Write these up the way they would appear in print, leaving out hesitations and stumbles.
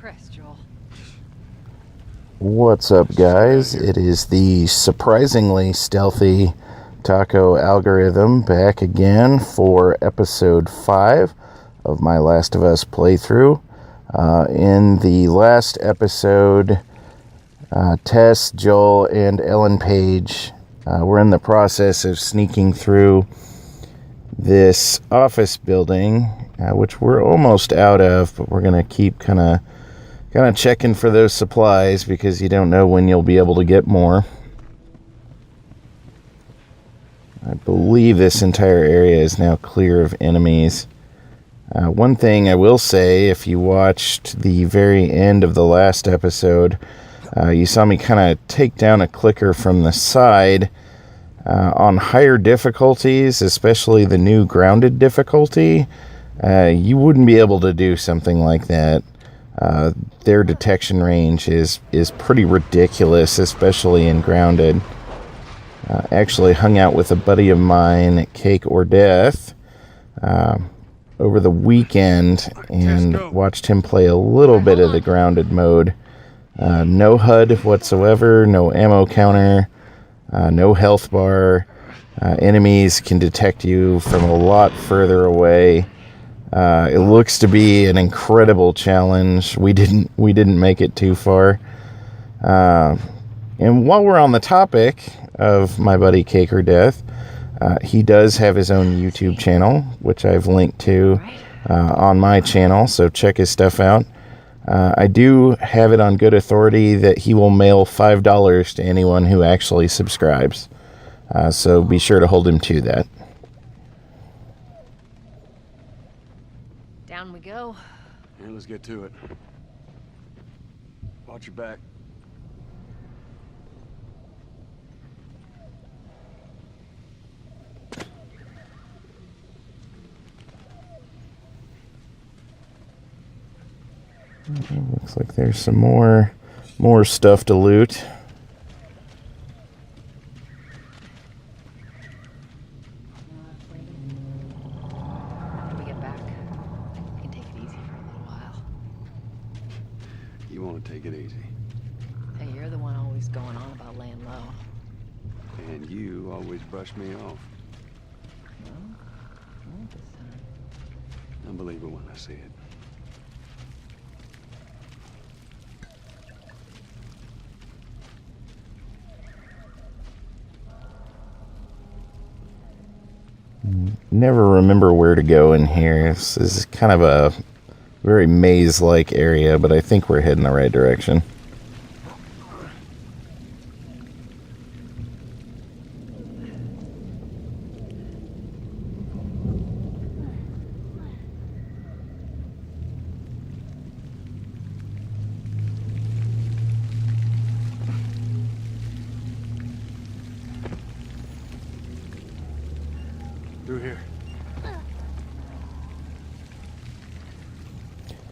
impressed, Joel. What's up, guys? It is the surprisingly stealthy Taco Algorithm back again for episode 5 of my Last of Us playthrough. In the last episode, Tess, Joel, and Ellen Page were in the process of sneaking through this office building, which we're almost out of, but we're going to keep kind of checking for those supplies because you don't know when you'll be able to get more. I believe this entire area is now clear of enemies. One thing I will say, if you watched the very end of the last episode, you saw me kind of take down a clicker from the side. On higher difficulties, especially the new grounded difficulty, you wouldn't be able to do something like that. Their detection range is pretty ridiculous, especially in grounded. Actually hung out with a buddy of mine at Cake or Death over the weekend and watched him play a little bit of the grounded mode. No HUD whatsoever, no ammo counter, no health bar. Enemies can detect you from a lot further away. It looks to be an incredible challenge. We didn't make it too far. And while we're on the topic of my buddy Cake or Death, he does have his own YouTube channel, which I've linked to on my channel, so check his stuff out. I do have it on good authority that he will mail $5 to anyone who actually subscribes. So be sure to hold him to that. Down we go. And let's get to it. Watch your back. Looks like there's some more stuff to loot. When we get back, we can take it easy for a little while. You want to take it easy. Hey, you're the one always going on about laying low. And you always brush me off. Well, not this time. I believe it when I see it. Never remember where to go in here. This is kind of a very maze-like area, but I think we're heading the right direction. Through here.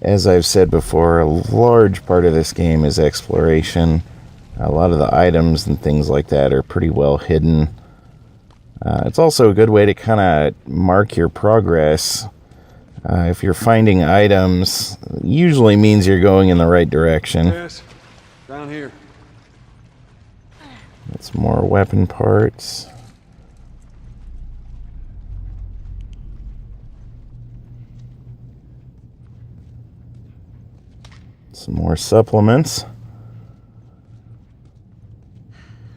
As I've said before, a large part of this game is exploration. A lot of the items and things like that are pretty well hidden. It's also a good way to kind of mark your progress. If you're finding items, it usually means you're going in the right direction. Yes. Down here. That's more weapon parts. Some more supplements.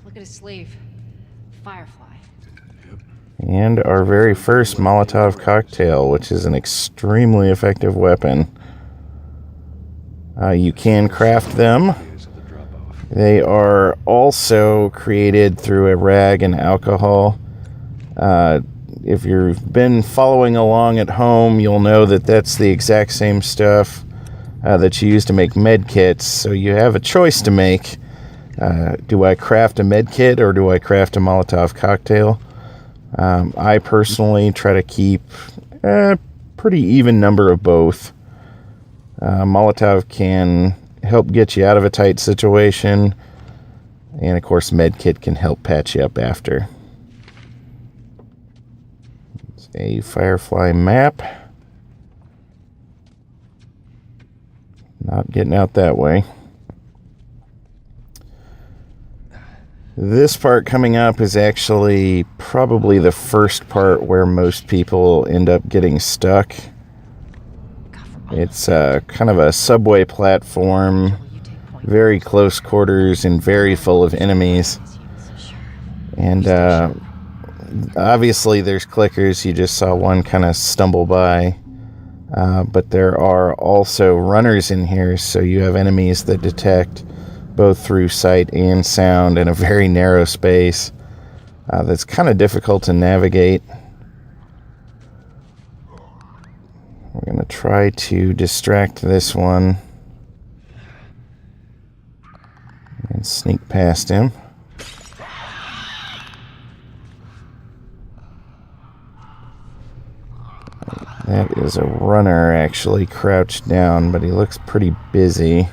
Look at his sleeve. Firefly. And our very first Molotov Cocktail, which is an extremely effective weapon. You can craft them. They are also created through a rag and alcohol. If you've been following along at home, you'll know that that's the exact same stuff that you use to make med kits. So you have a choice to make. Do I craft a med kit or do I craft a Molotov Cocktail? I personally try to keep a pretty even number of both. Molotov can help get you out of a tight situation, and of course med kit can help patch you up after. It's a Firefly map. Not getting out that way. This part coming up is actually probably the first part where most people end up getting stuck. It's kind of a subway platform, very close quarters and very full of enemies. And obviously there's clickers. You just saw one kind of stumble by. But there are also runners in here, so you have enemies that detect both through sight and sound in a very narrow space. That's kind of difficult to navigate. We're going to try to distract this one and sneak past him. That is a runner actually crouched down, but he looks pretty busy.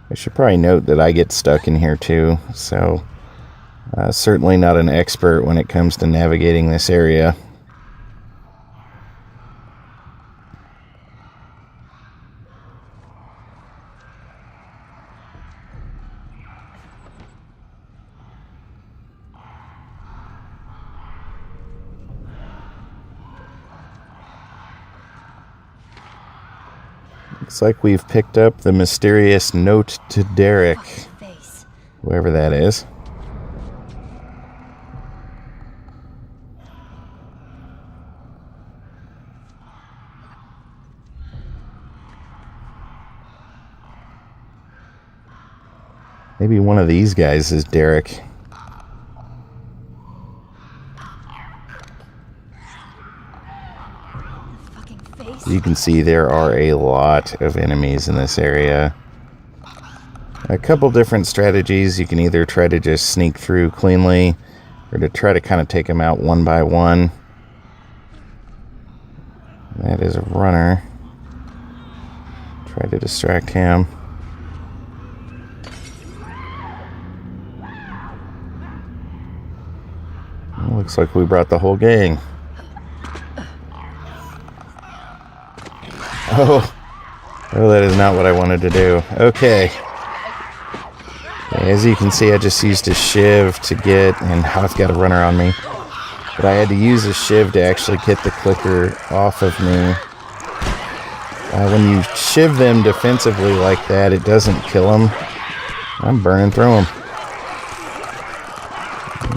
I should probably note that I get stuck in here too, so certainly not an expert when it comes to navigating this area. Looks like we've picked up the mysterious note to Derek, whoever that is. Maybe one of these guys is Derek. You can see there are a lot of enemies in this area. A couple different strategies. You can either try to just sneak through cleanly or to try to kind of take them out one by one. That is a runner. Try to distract him. Looks like we brought the whole gang. Oh, that is not what I wanted to do. Okay. As you can see, I just used a shiv to get, and I've got a runner on me. But I had to use a shiv to actually get the clicker off of me. When you shiv them defensively like that, it doesn't kill them. I'm burning through them.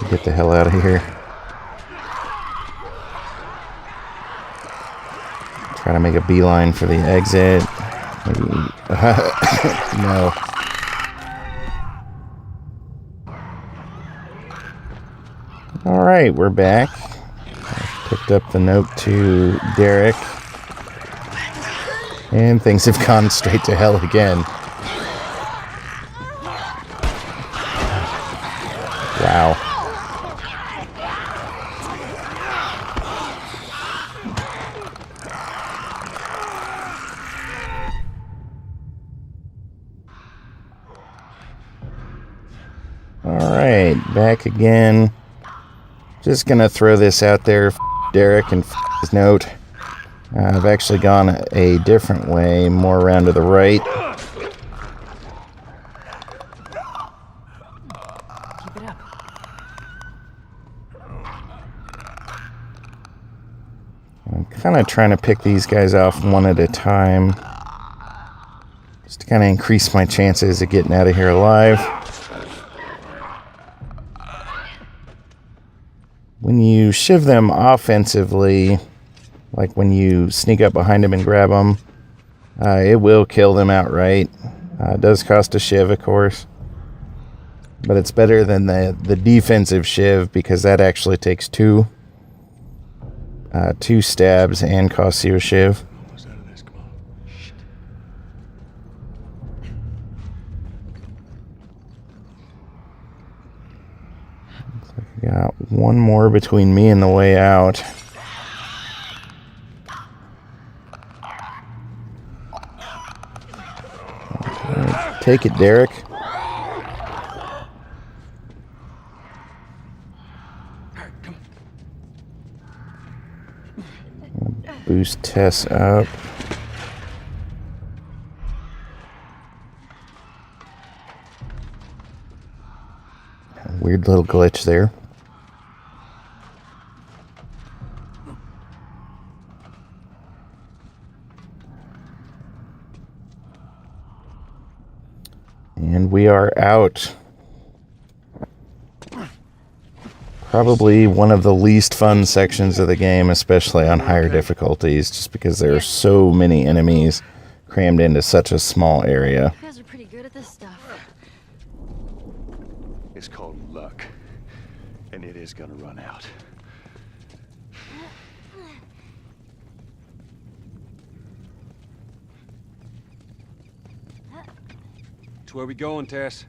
Get the hell out of here. Try to make a beeline for the exit. Maybe. No. Alright, we're back. I picked up the note to Derek. And things have gone straight to hell again. Wow. Alright, back again. Just gonna throw this out there, Derek and his note. I've actually gone a different way, more around to the right. Keep it up. I'm kind of trying to pick these guys off one at a time, just to kind of increase my chances of getting out of here alive. When you shiv them offensively, like when you sneak up behind them and grab them, it will kill them outright. It does cost a shiv, of course. But it's better than the defensive shiv, because that actually takes two stabs and costs you a shiv. Got one more between me and the way out. Take it, Derek. boost Tess up. Weird little glitch there. And we are out. Probably one of the least fun sections of the game, especially on higher difficulties, just because there are so many enemies crammed into such a small area. You guys are pretty good at this stuff. It's called luck. And it is gonna run out. So where we going, Tess?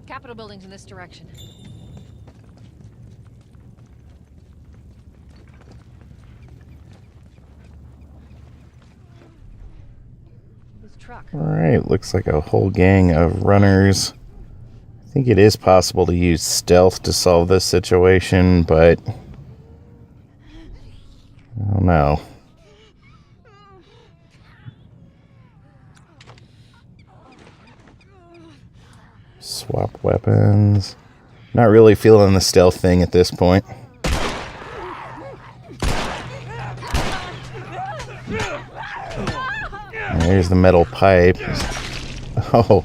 Capitol building's in this direction. This truck. Alright, looks like a whole gang of runners. I think it is possible to use stealth to solve this situation, but I don't know. Swap weapons. Not really feeling the stealth thing at this point. There's the metal pipe. Oh.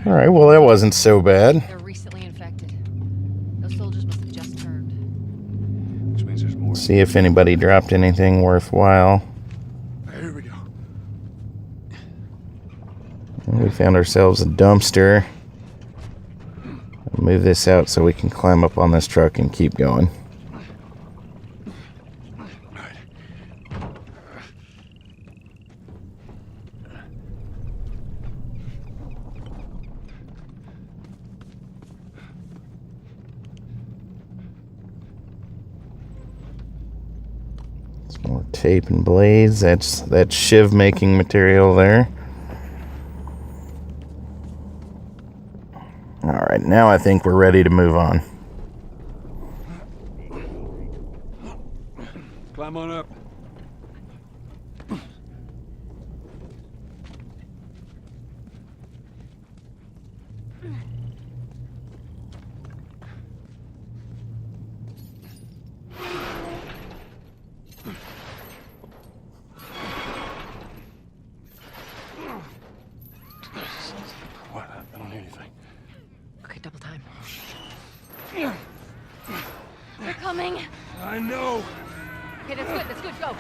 Alright, well that wasn't so bad. They're recently infected. Those soldiers must have just turned. Which means there's more. See if anybody dropped anything worthwhile. Here we go. We found ourselves a dumpster. I'll move this out so we can climb up on this truck and keep going. Some more tape and blades. That's shiv making material there. Alright, now I think we're ready to move on. Climb on up. What? I don't hear anything. Okay, double time. They're coming. I know. Okay, that's good, go.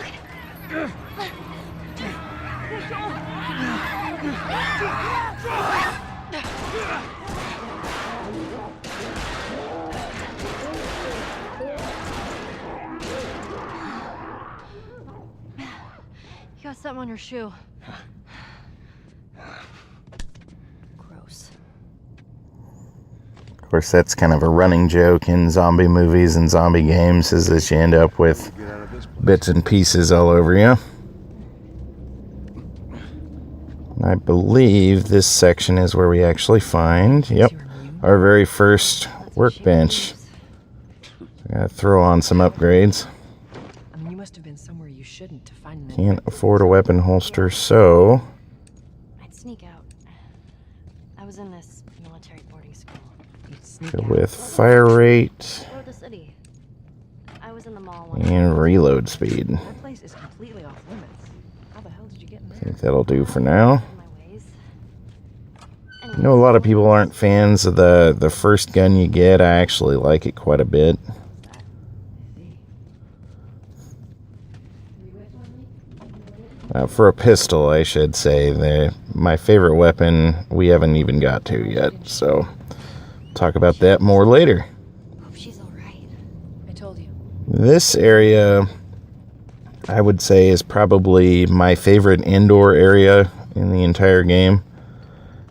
You got something on your shoe. Gross. Of course, that's kind of a running joke in zombie movies and zombie games, is that you end up with Get out of this place. bits and pieces all over you. I believe this section is where we actually find, yep, our very first workbench. Gotta throw on some upgrades. I mean, you must have been somewhere you shouldn't to find an Can't afford a weapon holster, so I'd sneak out. I was in this military boarding school. You'd sneak go out. with fire rate Or the city. I was in the mall. and reload speed. That place is completely off limits. How the hell did you get in I there? think that'll do for now. My ways. I know a lot of people aren't fans of the first gun you get. I actually like it quite a bit. For a pistol, I should say, my favorite weapon we haven't even got to yet, so talk about that more later. Hope she's alright. I told you. This area, I would say, is probably my favorite indoor area in the entire game.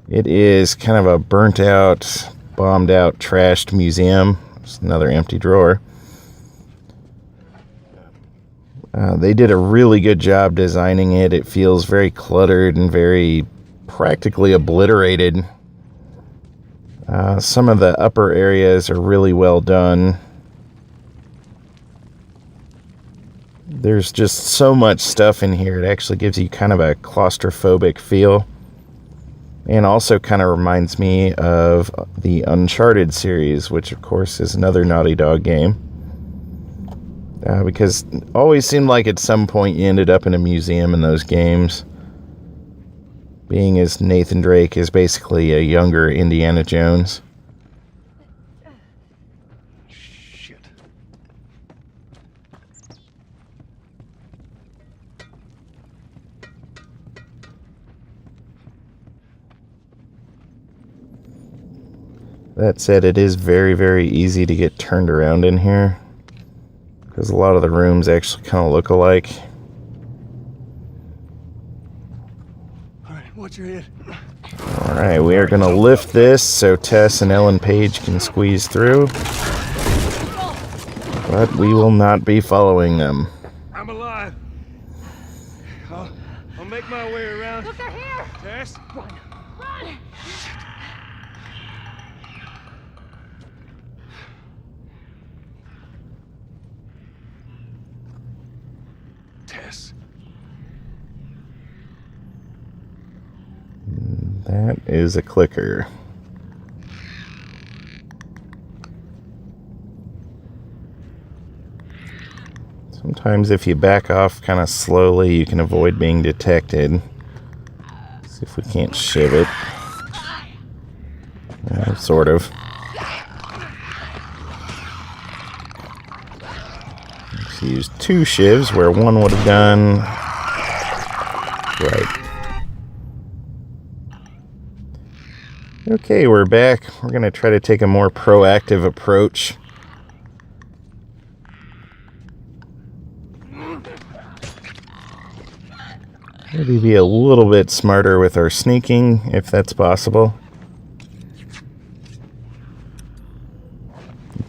It is kind of a burnt out, bombed out, trashed museum. It's another empty drawer. They did a really good job designing it. It feels very cluttered and very practically obliterated. Some of the upper areas are really well done. There's just so much stuff in here. It actually gives you kind of a claustrophobic feel. And also kind of reminds me of the Uncharted series, which of course is another Naughty Dog game. Because it always seemed like at some point you ended up in a museum in those games. Being as Nathan Drake is basically a younger Indiana Jones. Shit. That said, it is very, very easy to get turned around in here. Because a lot of the rooms actually kind of look alike. Alright, watch your head. Alright, we are going to lift this so Tess and Ellen Page can squeeze through. But we will not be following them. I'm alive. I'll make my way around. Look, they're here! Tess? Run! Tess. That is a clicker. Sometimes if you back off kind of slowly, you can avoid being detected. See if we can't shiv it. Sort of. Let's use 2 shivs where one would have done. Right. Okay, we're back. We're going to try to take a more proactive approach. Maybe be a little bit smarter with our sneaking, if that's possible.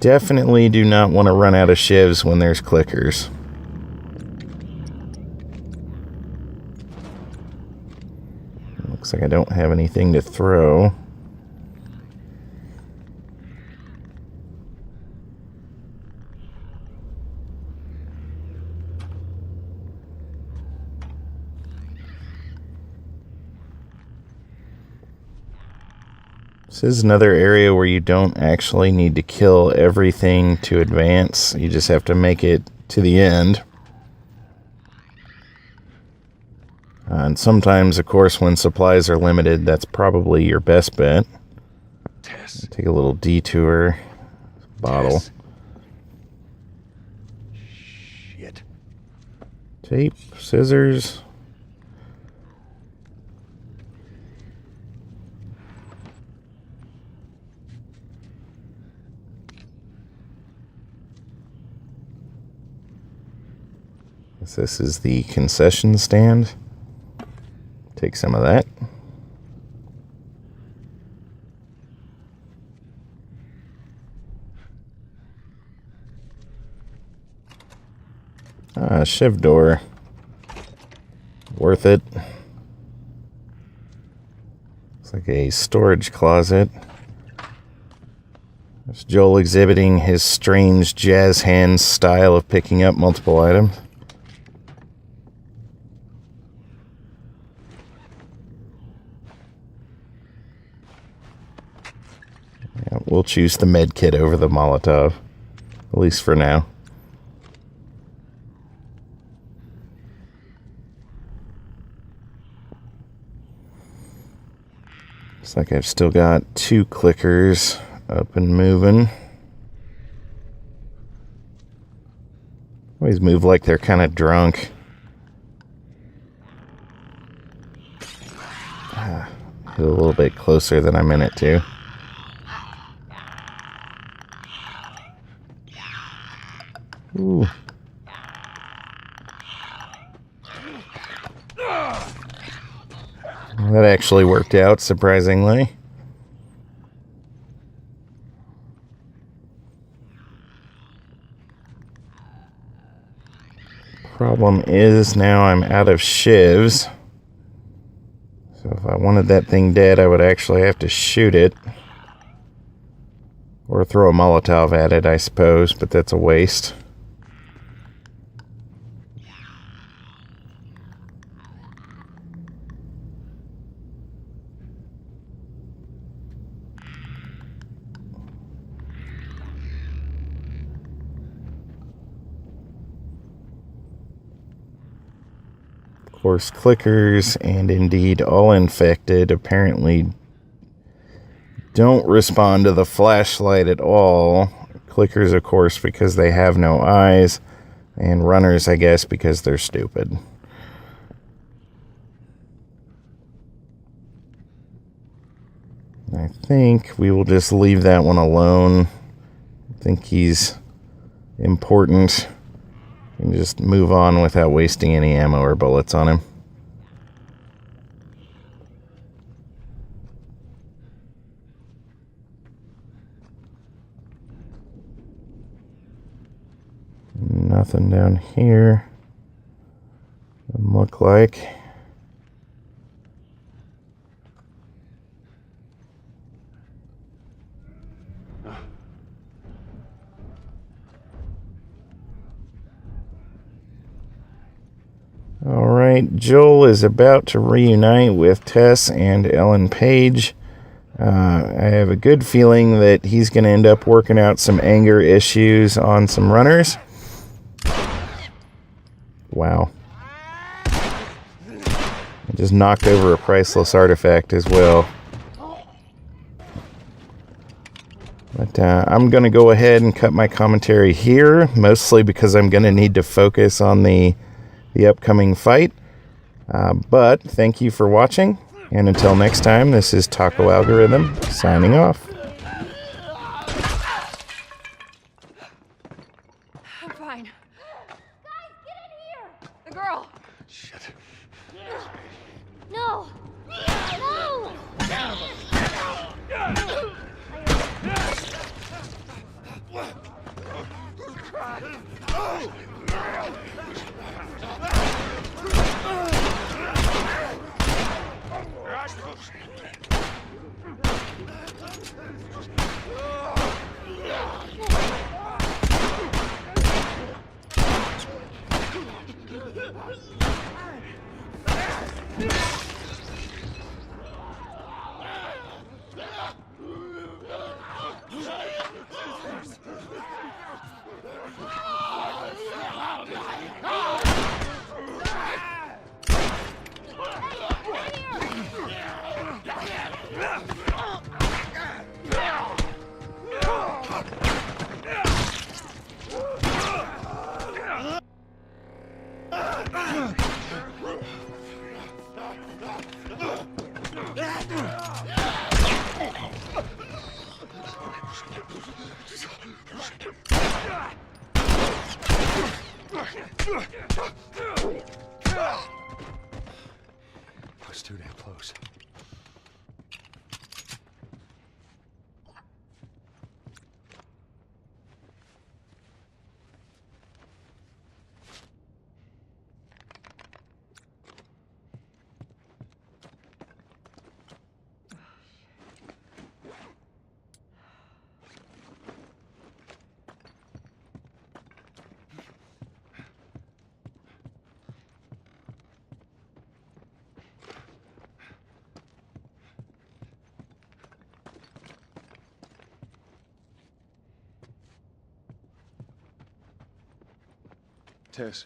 Definitely do not want to run out of shivs when there's clickers. Looks like I don't have anything to throw. This is another area where you don't actually need to kill everything to advance. You just have to make it to the end. And sometimes, of course, when supplies are limited, that's probably your best bet. Tess. Take a little detour. Bottle. Tess. Shit. Tape. Scissors. This is the concession stand. Take some of that. Shiv door. Worth it. Looks like a storage closet. There's Joel exhibiting his strange jazz hand style of picking up multiple items. Yeah, we'll choose the med kit over the Molotov, at least for now. Looks like I've still got 2 clickers up and moving. Always move like they're kind of drunk. Hit a little bit closer than I meant it to. Ooh. Well, that actually worked out, surprisingly. Problem is, now I'm out of shivs. So if I wanted that thing dead, I would actually have to shoot it. Or throw a Molotov at it, I suppose, but that's a waste. Of course, clickers and indeed all infected apparently don't respond to the flashlight at all. Clickers, of course, because they have no eyes, and runners, I guess, because they're stupid. I think we will just leave that one alone. I think he's important. And just move on without wasting any ammo or bullets on him. Nothing down here. Doesn't look like. All right, Joel is about to reunite with Tess and Ellen Page. I have a good feeling that he's going to end up working out some anger issues on some runners. Wow. I just knocked over a priceless artifact as well. But I'm going to go ahead and cut my commentary here, mostly because I'm going to need to focus on the upcoming fight. But thank you for watching, and until next time, this is Taco Algorithm signing off. I'm fine. Guys, get in here! The girl! Shit. No! No! It's too damn close. Tess,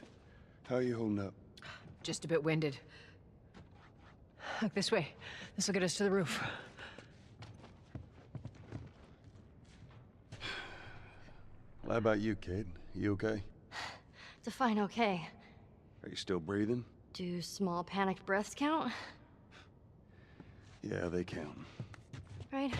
how are you holding up? Just a bit winded. Look this way. This will get us to the roof. Well, how about you, kid? You okay? Define okay. Are you still breathing? Do small panicked breaths count? Yeah, they count. Right?